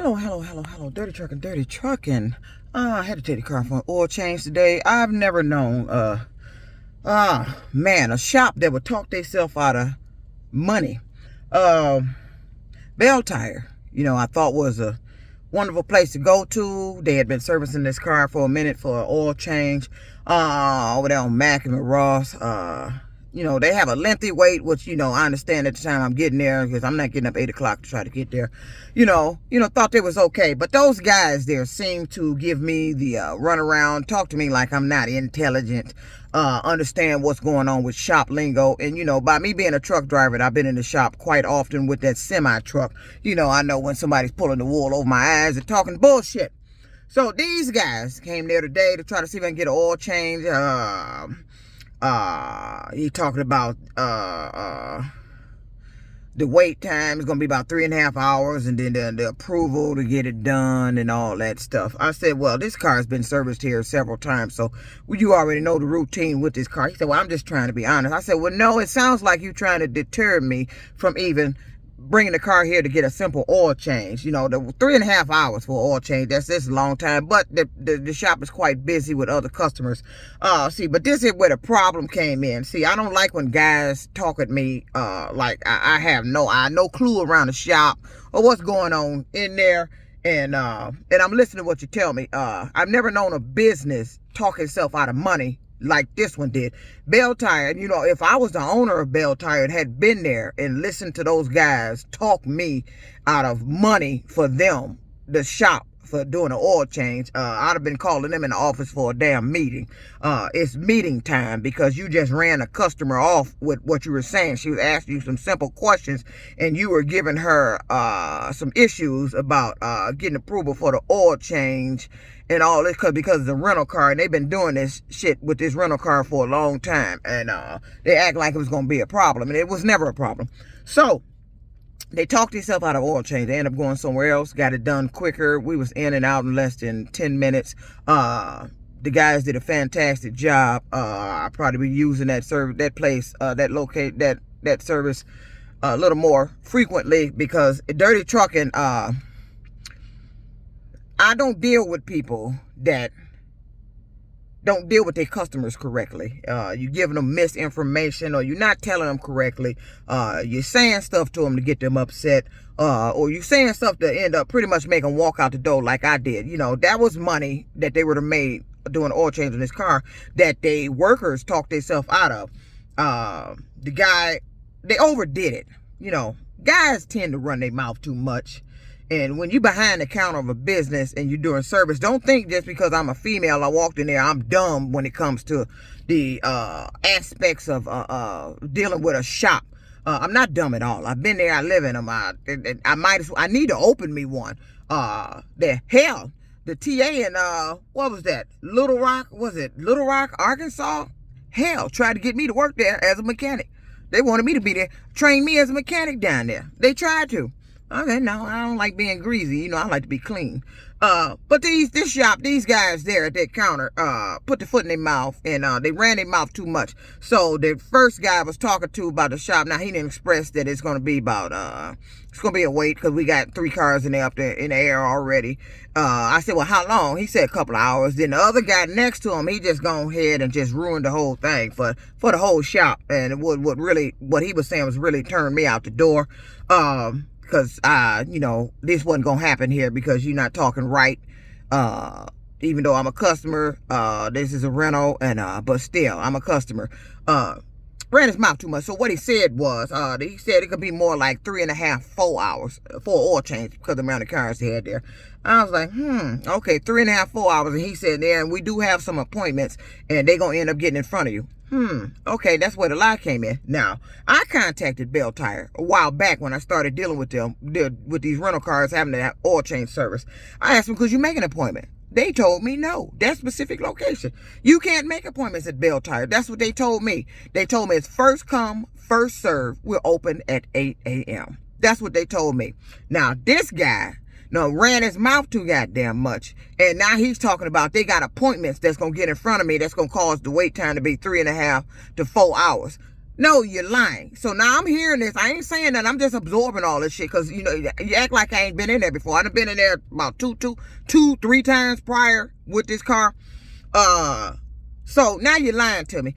Hello. Dirty trucking. I had to take the car for an oil change today. I've never known, man, a shop that would talk themselves out of money. Bell Tire, I thought was a wonderful place to go to. They had been servicing this car for a minute for an oil change, over there on Mack and Ross. They have a lengthy wait, which, I understand at the time I'm getting there because I'm not getting up 8 o'clock to try to get there. Thought they was okay. But those guys there seem to give me the runaround, talk to me like I'm not intelligent, understand what's going on with shop lingo. And, by me being a truck driver, and I've been in the shop quite often with that semi-truck, I know when somebody's pulling the wool over my eyes and talking bullshit. So these guys came there today to try to see if I can get an oil change. He talking about the wait time is gonna be about 3.5 hours, and then the approval to get it done and all that stuff. I said, well, this car has been serviced here several times, so you already know the routine with this car. He said, well, I'm just trying to be honest. I said, well, no, it sounds like you're trying to deter me from even bringing the car here to get a simple oil change. The 3.5 hours for oil change, that's a long time, but the shop is quite busy with other customers. But this is where the problem came in. See, I don't like when guys talk at me like I have no clue around the shop or what's going on in there, and I'm listening to what you tell me. I've never known a business talk itself out of money like this one did. Bell Tire, if I was the owner of Bell Tire and had been there and listened to those guys talk me out of money for them, the shop, for doing an oil change, I'd have been calling them in the office for a damn meeting. It's meeting time because you just ran a customer off with what you were saying. She was asking you some simple questions and you were giving her some issues about getting approval for the oil change and all this because of the rental car, and they've been doing this shit with this rental car for a long time, and they act like it was going to be a problem, and it was never a problem. So they talked themselves out of oil change. They ended up going somewhere else, got it done quicker. We was in and out in less than 10 minutes. The guys did a fantastic job. I probably be using that service, that service a little more frequently because dirty trucking, I don't deal with people that don't deal with their customers correctly. You're giving them misinformation, or you're not telling them correctly. You're saying stuff to them to get them upset, or you're saying stuff to end up pretty much make them walk out the door like I did. That was money that they would have made doing oil change in this car that they workers talked themselves out of. The guy, they overdid it. Guys tend to run their mouth too much. And when you're behind the counter of a business and you're doing service, don't think just because I'm a female, I walked in there, I'm dumb when it comes to the aspects of dealing with a shop. I'm not dumb at all. I've been there, I live in them. I need to open me one. The TA in, what was that? Little Rock, Arkansas? Hell, tried to get me to work there as a mechanic. They wanted me to be there, train me as a mechanic down there. They tried to. Okay, no, I don't like being greasy. I like to be clean. But this shop, these guys there at that counter, put their foot in their mouth, and they ran their mouth too much. So the first guy I was talking to about the shop, now he didn't express that it's going to be about, it's going to be a wait because we got 3 cars in there up there in the air already. I said, well, how long? He said a couple of hours. Then the other guy next to him, he just gone ahead and just ruined the whole thing for the whole shop. And what he was saying was really turned me out the door. Because, this wasn't going to happen here because you're not talking right. Even though I'm a customer, this is a rental, and but still, I'm a customer. Ran his mouth too much. So what he said was, he said it could be more like 3.5, 4 hours for oil change because of the amount of cars he had there. I was like, okay, 3.5, 4 hours. And he said, yeah, and we do have some appointments, and they're going to end up getting in front of you. Okay, that's where the lie came in. Now, I contacted Bell Tire a while back when I started dealing with them, with these rental cars having that oil change service. I asked them, could you make an appointment? They told me no, that specific location. You can't make appointments at Bell Tire. That's what they told me. They told me it's first come, first serve. We're open at 8 a.m. That's what they told me. Now, this guy ran his mouth too goddamn much. And now he's talking about they got appointments that's going to get in front of me that's going to cause the wait time to be 3.5 to 4 hours. No, you're lying. So now I'm hearing this. I ain't saying that. I'm just absorbing all this shit because, you know, you act like I ain't been in there before. I've been in there about three times prior with this car. So now you're lying to me.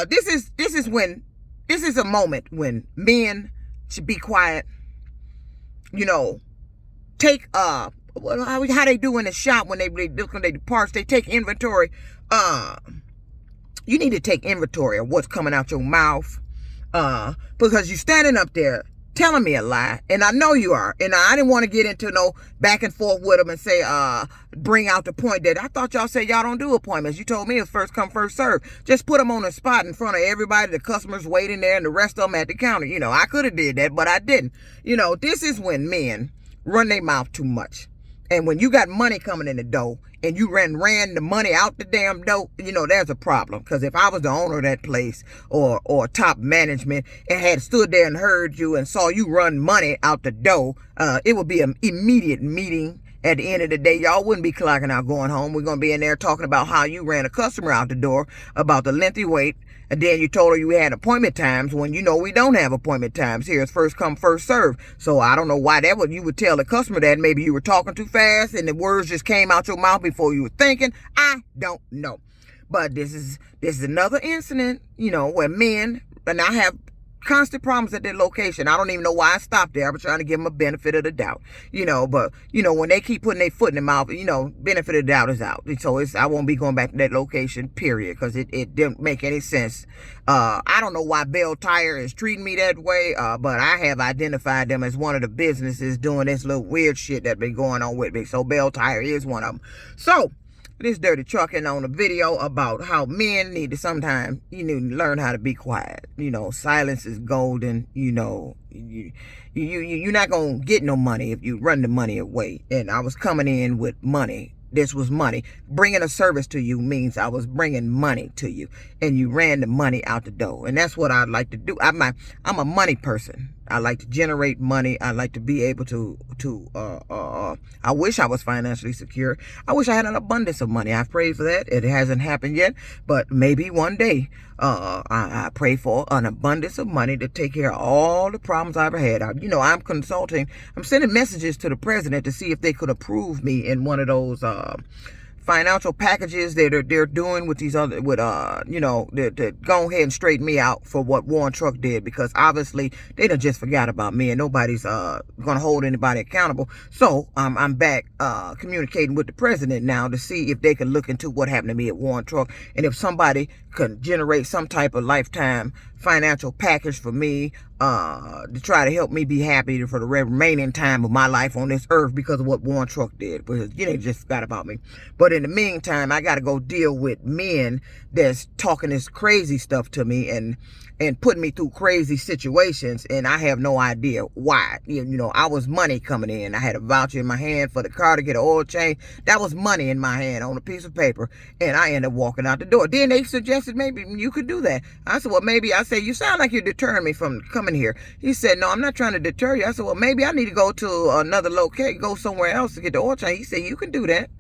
This is a moment when men should be quiet. You know, take how they do in the shop when they look at the parts. They take inventory. You need to take inventory of what's coming out your mouth. Because you're standing up there telling me a lie, and I know you are, and I didn't want to get into no back and forth with them and say, bring out the point that I thought y'all said y'all don't do appointments. You told me it's first come, first serve. Just put them on the spot in front of everybody, the customers waiting there, and the rest of them at the counter. You know, I could have did that, but I didn't. You know, this is when men run their mouth too much. And when you got money coming in the door and you ran the money out the damn door, you know, there's a problem. Because if I was the owner of that place or top management and had stood there and heard you and saw you run money out the door, it would be an immediate meeting. At the end of the day, y'all wouldn't be clocking out going home. We're going to be in there talking about how you ran a customer out the door, about the lengthy wait. And then you told her you had appointment times when you know we don't have appointment times here. It's first come, first serve. So I don't know why you would tell the customer that. Maybe you were talking too fast and the words just came out your mouth before you were thinking. I don't know. But this is another incident, you know, where men, and I have constant problems at their location. I don't even know why I stopped there. I was trying to give them a benefit of the doubt, you know, but you know, when they keep putting their foot in their mouth, you know, benefit of the doubt is out. So I won't be going back to that location, period, because it didn't make any sense. I don't know why Bell Tire is treating me that way, but I have identified them as one of the businesses doing this little weird shit that been going on with me. So Bell Tire is one of them. So this dirty trucking on a video about how men need to sometimes, you need to learn how to be quiet. You know, silence is golden. You know, you're not going to get no money if you run the money away. And I was coming in with money. This was money. Bringing a service to you means I was bringing money to you, and you ran the money out the door. And that's what I like to do. I'm a money person. I like to generate money. I like to be able to I wish I was financially secure. I wish I had an abundance of money. I've prayed for that. It hasn't happened yet, but maybe one day. I pray for an abundance of money to take care of all the problems I've ever had. I'm consulting. I'm sending messages to the president to see if they could approve me in one of those financial packages that they're doing with these other, to go ahead and straighten me out for what Warren Truck did, because obviously they done just forgot about me and nobody's gonna hold anybody accountable. So I'm back communicating with the president now to see if they can look into what happened to me at Warren Truck, and if somebody could generate some type of lifetime financial package for me to try to help me be happy for the remaining time of my life on this earth because of what Warren Truck did, because they just forgot about me. But in the meantime, I got to go deal with men that's talking this crazy stuff to me and putting me through crazy situations, and I have no idea why. I was money coming in. I had a voucher in my hand for the car to get an oil change. That was money in my hand on a piece of paper, and I ended up walking out the door. Then they suggested maybe you could do that. I said, well, maybe. I said, you sound like you're deterring me from coming here. He said, no, I'm not trying to deter you. I said, well, maybe I need to go to another location, go somewhere else to get the oil change. He said, you can do that.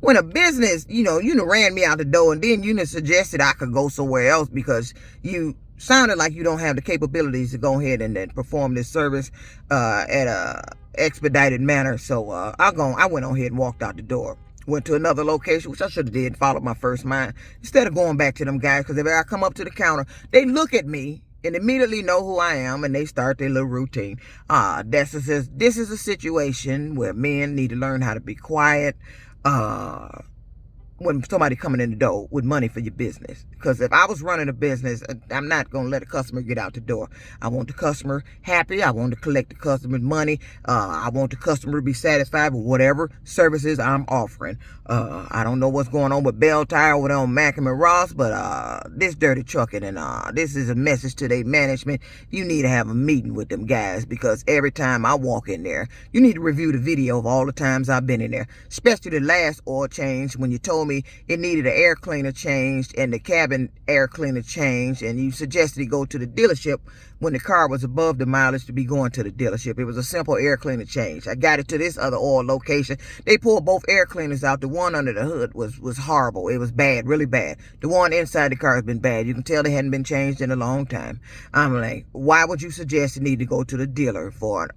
When a business, you ran me out the door, and then you suggested I could go somewhere else because you sounded like you don't have the capabilities to go ahead and perform this service at a expedited manner. So I went on ahead and walked out the door. Went to another location, which I should have did, followed my first mind, instead of going back to them guys, because if I come up to the counter, they look at me and immediately know who I am, and they start their little routine. This is a situation where men need to learn how to be quiet when somebody coming in the door with money for your business. Because if I was running a business, I'm not going to let a customer get out the door. I want the customer happy. I want to collect the customer's money. I want the customer to be satisfied with whatever services I'm offering. I don't know what's going on with Bell Tire over there on Mackin and Ross, but this dirty trucking, and this is a message to their management. You need to have a meeting with them guys, because every time I walk in there, you need to review the video of all the times I've been in there, especially the last oil change when you told me me it needed an air cleaner changed and the cabin air cleaner changed, and you suggested he go to the dealership when the car was above the mileage to be going to the dealership. It was a simple air cleaner change. I got it to this other oil location. They pulled both air cleaners out. The one under the hood was horrible. It was bad, really bad. The one inside the car has been bad. You can tell they hadn't been changed in a long time. I'm like, why would you suggest you need to go to the dealer for an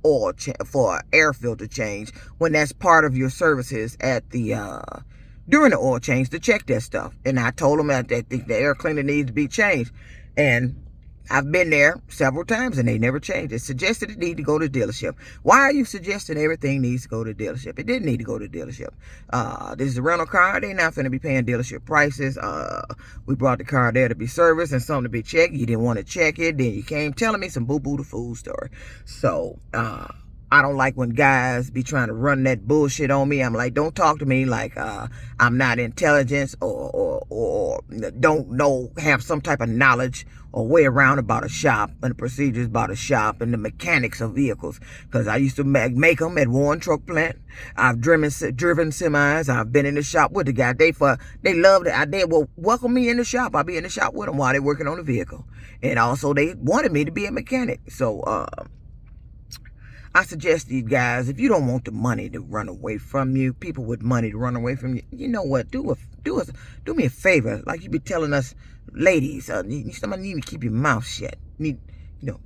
for an air filter change when that's part of your services at the during the oil change to check that stuff? And I told them that the air cleaner needs to be changed, and I've been there several times and they never changed it. Suggested it need to go to dealership. Why are you suggesting everything needs to go to dealership? It didn't need to go to dealership. This is a rental car. They're not going to be paying dealership prices. We brought the car there to be serviced and something to be checked. You didn't want to check it. Then you came telling me some boo-boo the fool story. So, I don't like when guys be trying to run that bullshit on me. I'm like, don't talk to me like I'm not intelligent or don't know, have some type of knowledge or way around about a shop and the procedures about a shop and the mechanics of vehicles. Because I used to make them at Warren Truck Plant. I've driven semis. I've been in the shop with the guy. They loved it. They will welcome me in the shop. I'll be in the shop with them while they're working on the vehicle. And also they wanted me to be a mechanic. So, I suggest these guys, if you don't want the money to run away from you, people with money to run away from you, you know what? Do me a favor, like you be telling us, ladies. Somebody need to keep your mouth shut.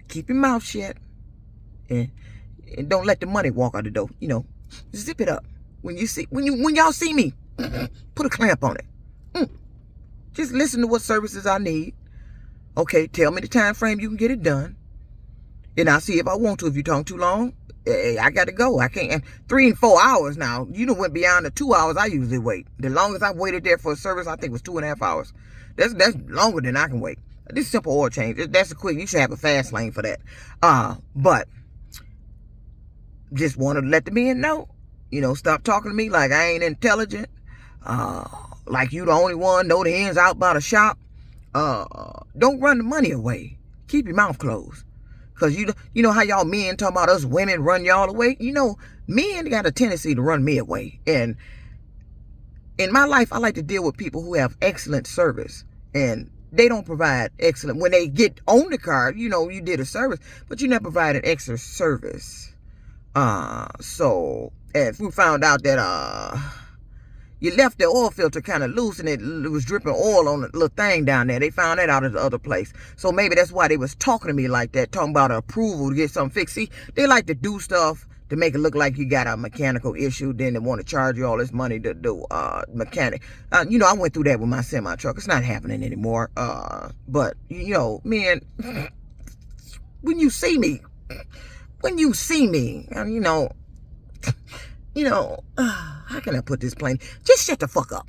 Keep your mouth shut, and don't let the money walk out the door. Zip it up. When y'all see me, put a clamp on it. Just listen to what services I need. Okay, tell me the time frame you can get it done. And I'll see if I want to. If you're talking too long, I got to go. I can't. 3 and 4 hours now. You went beyond the 2 hours I usually wait. The longest I've waited there for a service, I think, was 2.5 hours. That's longer than I can wait. This simple oil change. That's a quick. You should have a fast lane for that. But just want to let the men know. Stop talking to me like I ain't intelligent. Like you the only one know the ins out about a shop. Don't run the money away. Keep your mouth closed. Because you know how y'all men talk about us women run y'all away? Men got a tendency to run me away. And in my life, I like to deal with people who have excellent service. And they don't provide excellent. When they get on the car, you did a service, but you never provided extra service. So if we found out that you left the oil filter kind of loose and it was dripping oil on the little thing down there. They found that out at the other place. So maybe that's why they was talking to me like that, talking about approval to get something fixed. See, they like to do stuff to make it look like you got a mechanical issue. Then they want to charge you all this money to do mechanic. I went through that with my semi truck. It's not happening anymore. But man, when you see me, how can I put this plain? Just shut the fuck up.